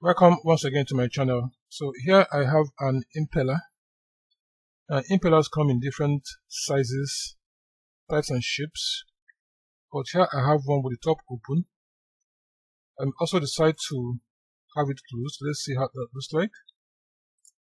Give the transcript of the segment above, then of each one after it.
Welcome once again to my channel. So here I have an impeller. Impellers come in different sizes, types and shapes, but here I have one with the top open. I also decided to have it closed. Let's see how that looks like.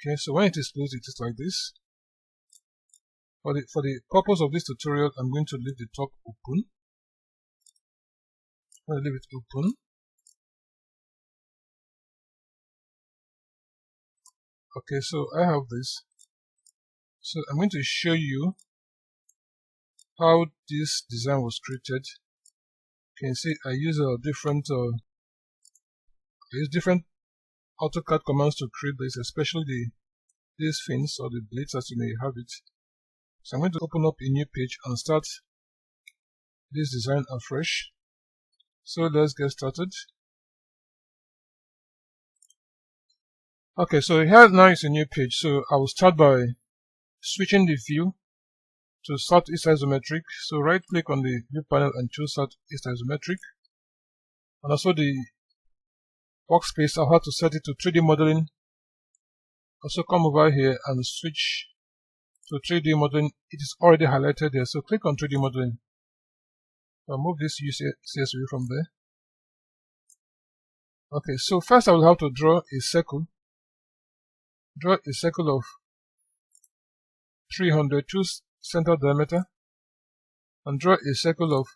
Okay, so when it is closed, it is like this. For the purpose of this tutorial, I'm going to leave the top open. I'm going to leave it open. Okay, so I have this. So I'm going to show you how this design was created. You can see I use different AutoCAD commands to create this, especially these fins or the blades as you may have it. So I'm going to open up a new page and start this design afresh. So let's get started. Okay, so here now is a new page. So I will start by switching the view to Southeast Isometric. So right click on the view panel and choose Southeast Isometric. And also the workspace, I'll have to set it to 3D modeling. Also come over here and switch to 3D modeling. It is already highlighted there, so click on 3D modeling. I'll move this CSV from there. Okay, so first I will have to draw a circle. Draw a circle of 300, choose center diameter, and draw a circle of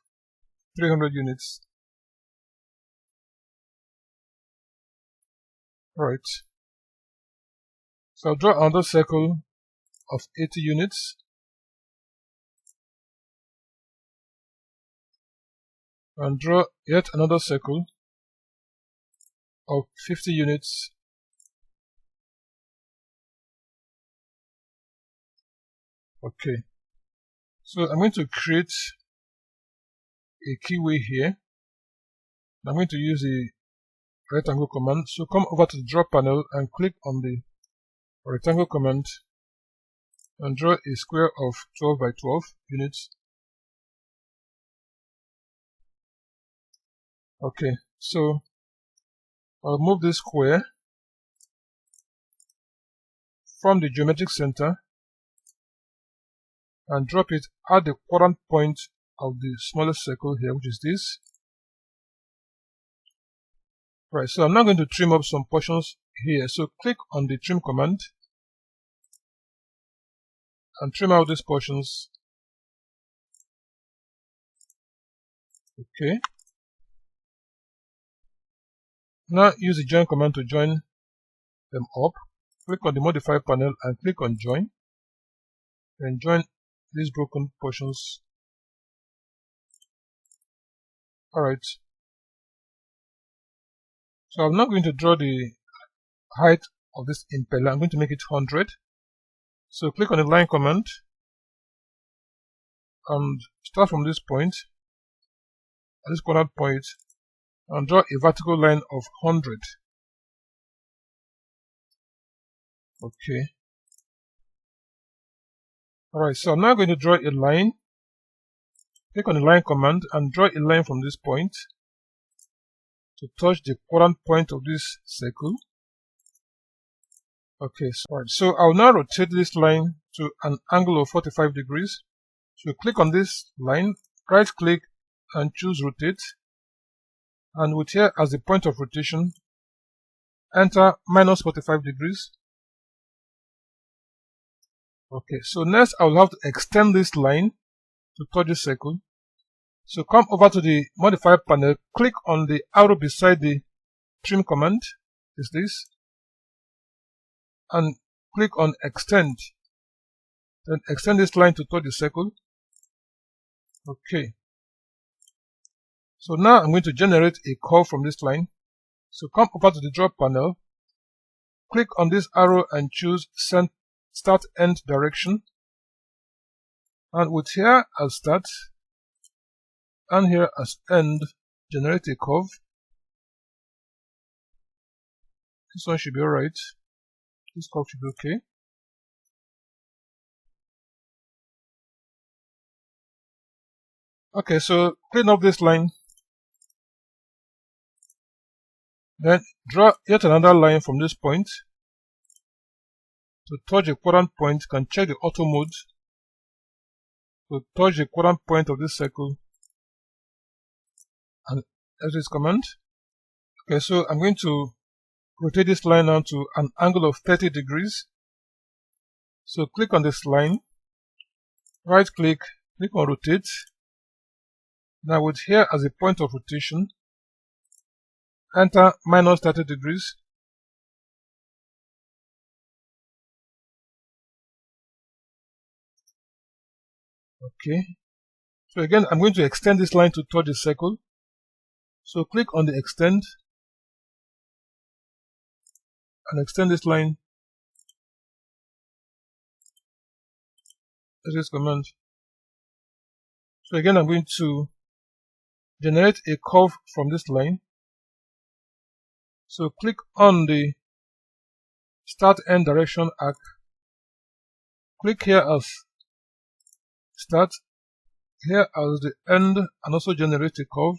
300 units. Right. So I'll draw another circle of 80 units. And draw yet another circle of 50 units. Okay. So I'm going to create a keyway here. I'm going to use the rectangle command. So come over to the draw panel and click on the rectangle command and draw a square of 12 by 12 units. Okay, so I'll move this square from the geometric center and drop it at the quadrant point of the smallest circle here, which is this. Right, so I'm now going to trim up some portions here. So click on the trim command and trim out these portions. Okay. Now use the join command to join them up. Click on the modify panel and click on join. And join these broken portions. Alright. So I'm now going to draw the height of this impeller. I'm going to make it 100. So click on the line command and start from this point, at this corner point, and draw a vertical line of 100. Okay. Alright, so I'm now going to draw a line. Click on the line command and draw a line from this point to touch the quadrant point of this circle. Okay, so I'll now rotate this line to an angle of 45 degrees. So click on this line, right click and choose rotate. And with here as the point of rotation, enter minus 45 degrees. Okay, so next I will have to extend this line to touch the circle. So come over to the modify panel, click on the arrow beside the trim command, is this, and click on extend. Then extend this line to touch the circle. Okay. So now I'm going to generate a curve from this line. So come over to the draw panel, click on this arrow and choose start end direction. And with here as start and here as end, generate a curve. This one should be alright. This curve should be okay. Okay, so clean up this line Then draw yet another line from this point to touch a quadrant point. You can check the auto mode to touch the quadrant point of this circle and exit this command. Okay, so I'm going to rotate this line now to an angle of 30 degrees. So click on this line, right click, click on rotate. Now with here as a point of rotation, enter minus 30 degrees. Okay. So again, I'm going to extend this line to touch the circle. So click on the extend and extend this line. That's this command. So again, I'm going to generate a curve from this line. So click on the start end direction arc. Click here as start, here as the end, and also generate a curve.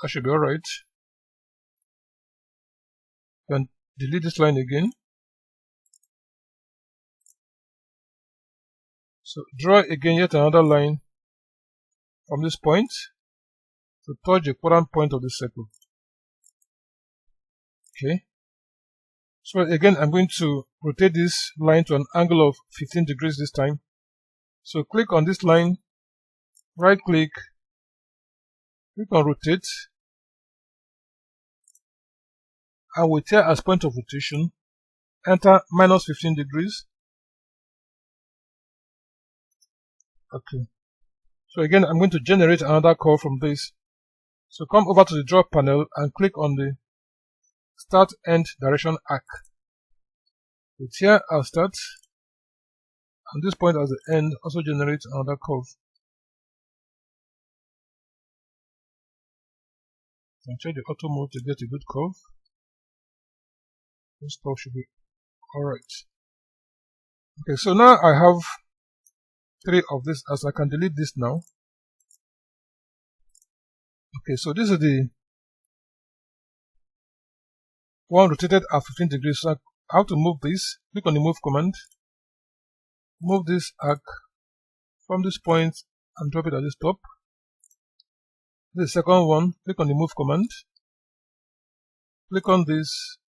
That should be alright. Then delete this line again. So draw again yet another line from this point to touch the quadrant point of the circle. Okay. So again, I'm going to rotate this line to an angle of 15 degrees this time. So click on this line, right click, click on rotate, and with here as point of rotation, enter minus 15 degrees. Okay. So again, I'm going to generate another curve from this. So come over to the draw panel and click on the start end direction arc. With here I'll start, and this point as the end also generate another curve. And check the auto mode to get a good curve. This curve should be alright. Okay, so now I have 3 of this, as I can delete this now. Okay, so this is the one rotated at 15 degrees. So I have to move this. Click on the move command. Move this arc from this point and drop it at this top. The second one, click on the move command. Click on this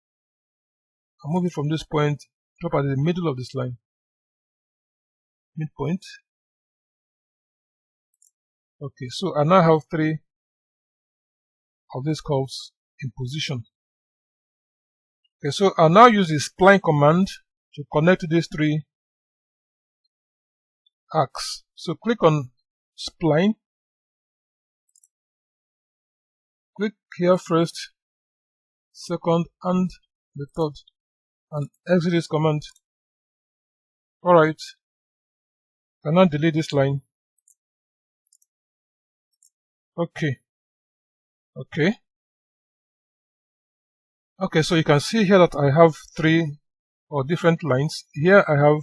and move it from this point, drop at the middle of this line. Midpoint. Okay, so I now have 3 of these curves in position. Okay, so I'll now use the spline command to connect these 3 arcs. So click on spline. Click here first, second, and the third, and exit this command. Alright. I now delete this line. Okay. Okay, so you can see here that I have 3 or different lines. Here I have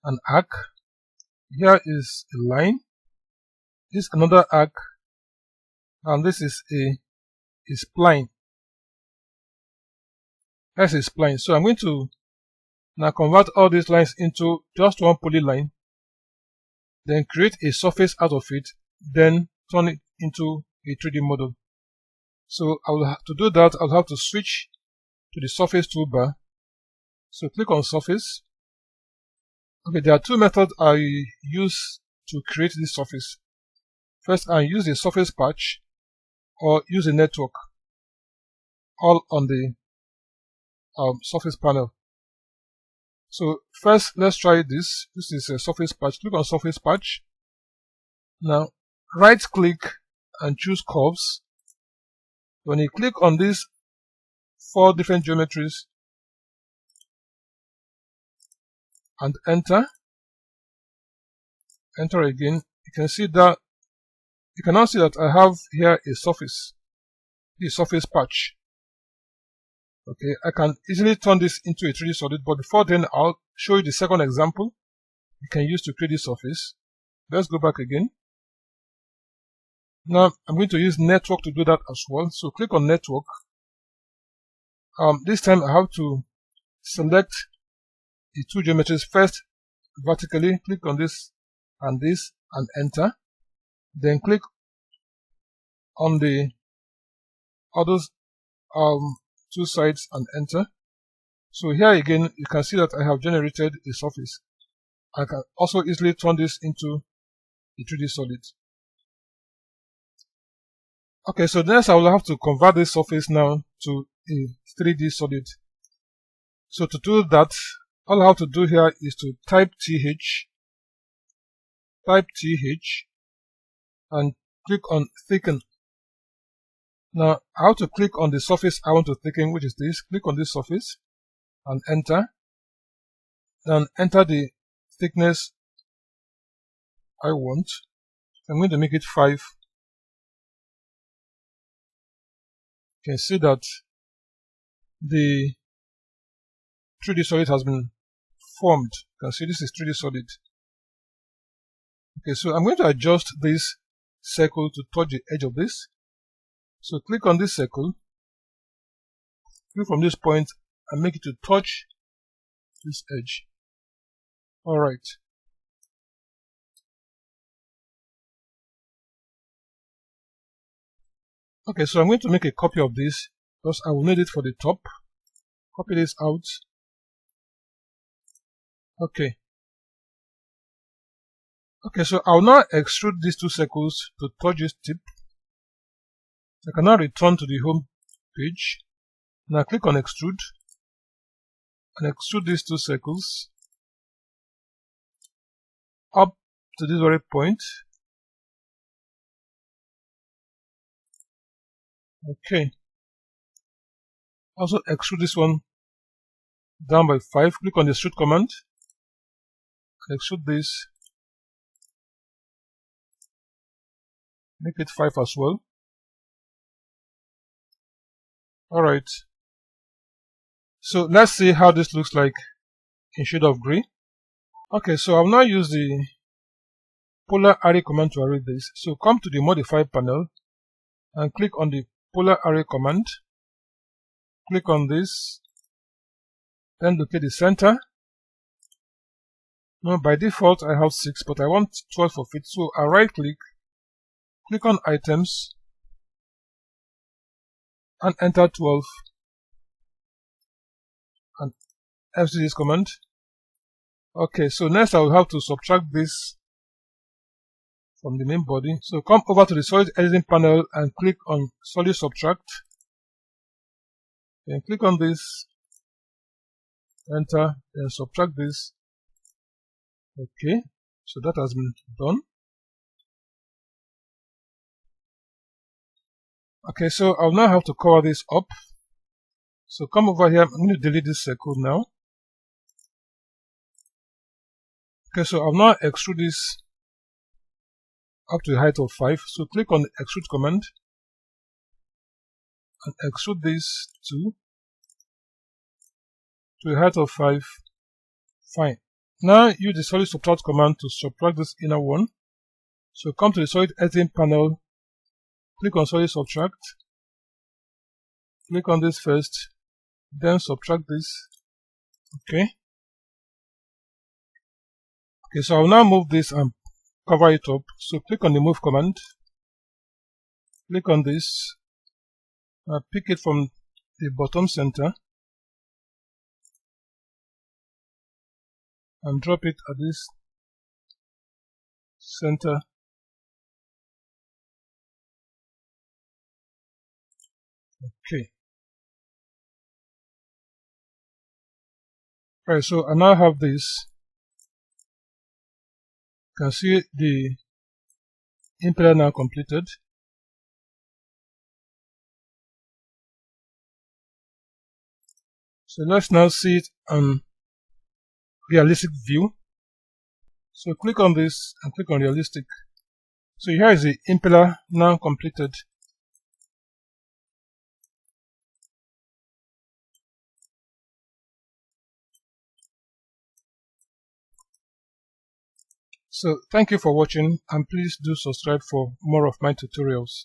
an arc. Here is a line. This is another arc. And this is a spline. That's a spline. So I'm going to now convert all these lines into just one polyline. Then create a surface out of it. Then turn it into a 3D model. So I will have to do that. I'll have to switch to the surface toolbar. So click on surface. Okay, there are 2 methods I use to create this surface. First, I use the surface patch or use a network, all on the surface panel. So first, let's try this. This is a surface patch. Click on surface patch. Now, right click and choose curves. When you click on these 4 different geometries and enter again, you can see that you can now see that I have here a surface, the surface patch. Okay, I can easily turn this into a 3D solid, but before then I'll show you the second example you can use to create this surface. Let's go back again. Now I'm going to use network to do that as well. So click on network. This time I have to select the two geometries. First, vertically, click on this and enter. Then click on the other two sides and enter. So here again, you can see that I have generated a surface. I can also easily turn this into a 3D solid. Okay, so next I will have to convert this surface now to a 3D solid. So to do that, all I have to do here is to type TH, and click on thicken. Now I have to click on the surface I want to thicken, which is this. Click on this surface and enter. Then enter the thickness I want. I'm going to make it 5. You can see that the 3D solid has been formed. You can see this is 3D solid. Okay, so I'm going to adjust this circle to touch the edge of this. So click on this circle, click from this point and make it to touch this edge. Alright. Okay, so I'm going to make a copy of this because I will need it for the top. Copy this out. Okay. Okay, so I'll now extrude these two circles to touch this tip. I can now return to the home page. Now click on extrude and extrude these two circles up to this very point. Okay. Also extrude this one down by 5. Click on the extrude command and extrude this. Make it 5 as well. Alright. So let's see how this looks like in shade of gray. Okay, so I'll now use the polar array command to array this. So come to the modify panel and click on the polar array command. Click on this. Then locate the center. Now by default I have 6, but I want 12 of it. So I right click, click on items and enter 12 and execute this command. Okay, so next I will have to subtract this from the main body. So come over to the solid editing panel and click on solid subtract. Then click on this, enter, then subtract this. Okay, so that has been done. Okay, so I'll now have to cover this up. So come over here, I'm going to delete this circle now. Okay, so I'll now extrude this up to the height of 5. So click on the extrude command and extrude this to a height of 5. Fine. Now use the solid subtract command to subtract this inner one. So come to the solid editing panel, click on solid subtract, click on this first, then subtract this. Okay. Okay, so I'll now move this and cover it up. So click on the move command, click on this, pick it from the bottom center and drop it at this center. Okay. Right, so I now have this. You can see the impeller now completed. So let's now see it on realistic view. So click on this and click on realistic. So here is the impeller now completed. So thank you for watching, and please do subscribe for more of my tutorials.